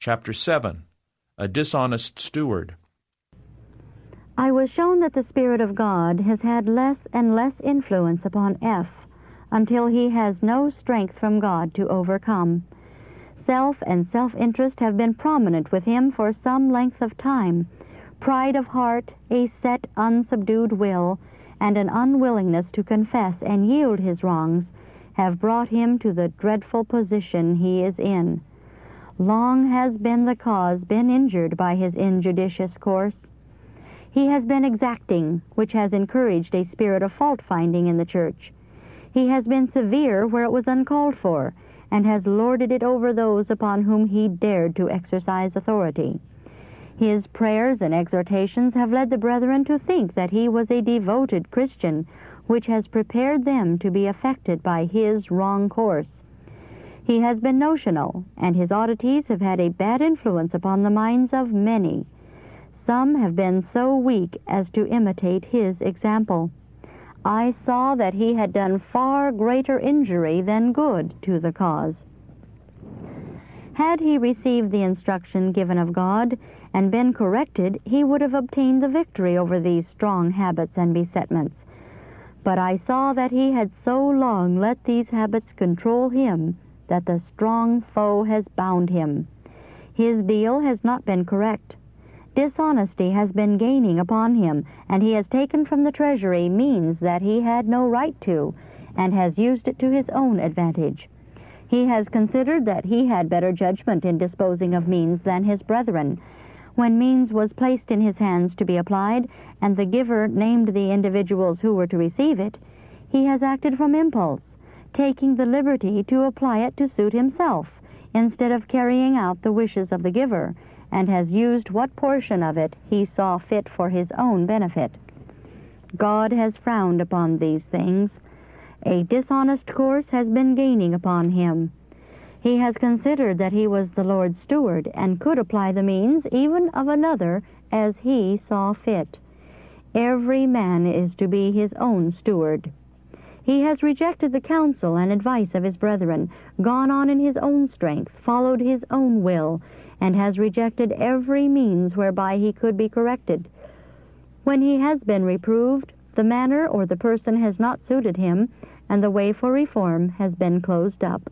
Chapter 7, A Dishonest Steward. I was shown that the Spirit of God has had less and less influence upon F until he has no strength from God to overcome. Self and self-interest have been prominent with him for some length of time. Pride of heart, a set, unsubdued will, and an unwillingness to confess and yield his wrongs have brought him to the dreadful position he is in. Long has been the cause been injured by his injudicious course. He has been exacting, which has encouraged a spirit of fault-finding in the church. He has been severe where it was uncalled for, and has lorded it over those upon whom he dared to exercise authority. His prayers and exhortations have led the brethren to think that he was a devoted Christian, which has prepared them to be affected by his wrong course. He has been notional, and his oddities have had a bad influence upon the minds of many. Some have been so weak as to imitate his example. I saw that he had done far greater injury than good to the cause. Had he received the instruction given of God and been corrected, he would have obtained the victory over these strong habits and besetments. But I saw that he had so long let these habits control him that the strong foe has bound him. His deal has not been correct. Dishonesty has been gaining upon him, and he has taken from the treasury means that he had no right to, and has used it to his own advantage. He has considered that he had better judgment in disposing of means than his brethren. When means was placed in his hands to be applied, and the giver named the individuals who were to receive it, he has acted from impulse, taking the liberty to apply it to suit himself, instead of carrying out the wishes of the giver, and has used what portion of it he saw fit for his own benefit. God has frowned upon these things. A dishonest course has been gaining upon him. He has considered that he was the Lord's steward, and could apply the means even of another as he saw fit. Every man is to be his own steward. He has rejected the counsel and advice of his brethren, gone on in his own strength, followed his own will, and has rejected every means whereby he could be corrected. When he has been reproved, the manner or the person has not suited him, and the way for reform has been closed up.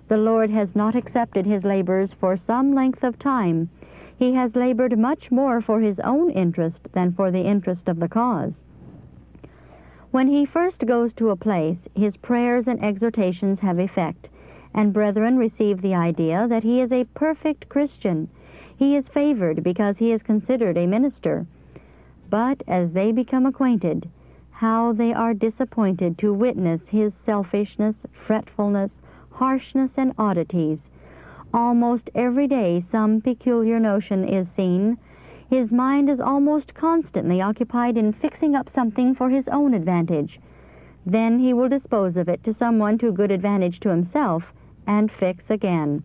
The Lord has not accepted his labors for some length of time. He has labored much more for his own interest than for the interest of the cause. When he first goes to a place, his prayers and exhortations have effect, and brethren receive the idea that he is a perfect Christian. He is favored because he is considered a minister. But as they become acquainted, how they are disappointed to witness his selfishness, fretfulness, harshness, and oddities. Almost every day some peculiar notion is seen. His mind is almost constantly occupied in fixing up something for his own advantage. Then he will dispose of it to someone to good advantage to himself, and fix again.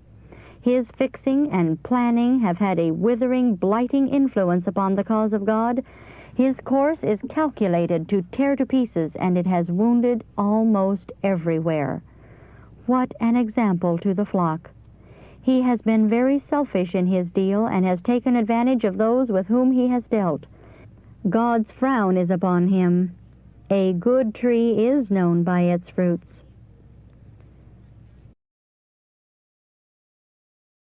His fixing and planning have had a withering, blighting influence upon the cause of God. His course is calculated to tear to pieces, and it has wounded almost everywhere. What an example to the flock! He has been very selfish in his deal, and has taken advantage of those with whom he has dealt. God's frown is upon him. A good tree is known by its fruits.